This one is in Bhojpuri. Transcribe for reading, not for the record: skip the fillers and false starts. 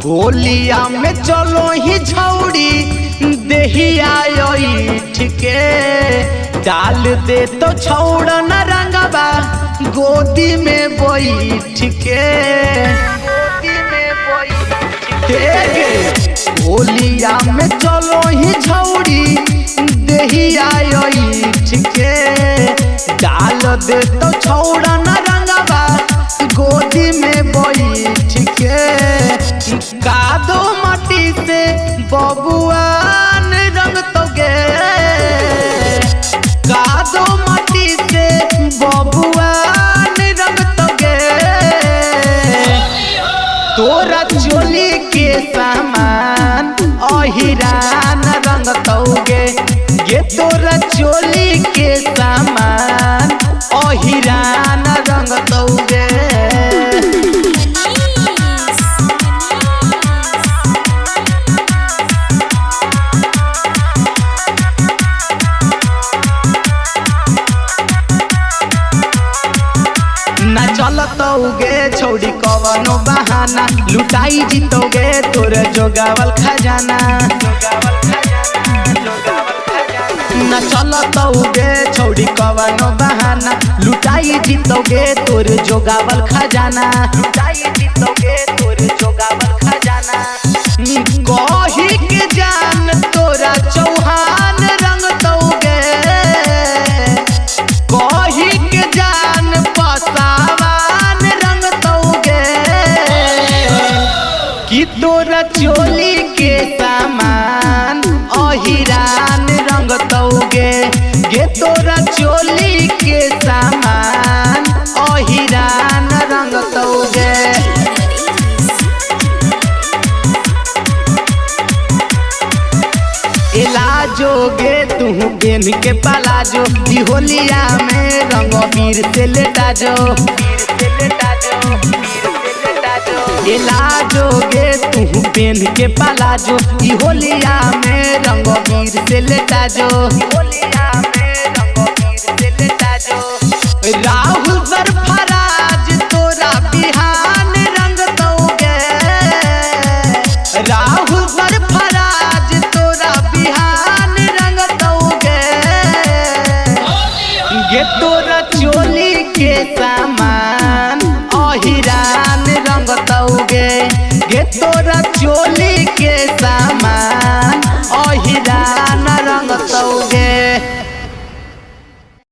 होलिया में चलो ही छौड़ी देहिया ठीके डाल दे तो छौड़ न रंगबा गोदी में बैठ के होलिया में चलो ही छौड़ी देहिया ठीके डाल दे तो छौड़ न रंगबा गोदी में बैठ के कादो माटी से बबुआन रंग तो गे कादो माटी से बबुआन रंग तो गे तोरा चोली के सामान अहिरान रंग तोगे ये तोरा चोली के सामान अहिरान रंग तोगे। ना चलतोगे छौड़ी कवनो बहाना लुटाई जीतोगे तोर जोगावल खजाना ना चलतोगे छौड़ी कवनो बहाना लुटाई जीतोगे तोर जोगावल खजाना लुटाई जीतोगे तोर जोगावल खजाना कही के जान तोरा चौहान रंग तोगे कही के जान पसावान रंग तोगे कि तोरा चोली के सामान अहिरान रंग तोगे गे तोरा चोली के सामान अहिरान रंग तोगे। इलाजोगे तू बेन के पलाजो होलिया में रंग वीर से लेटा जो इलाजोगे तू बेन के पलाजो होलिया में रंग वीर से लेटा जो राहुल सरफराज तोरा बिहान रंग तोगे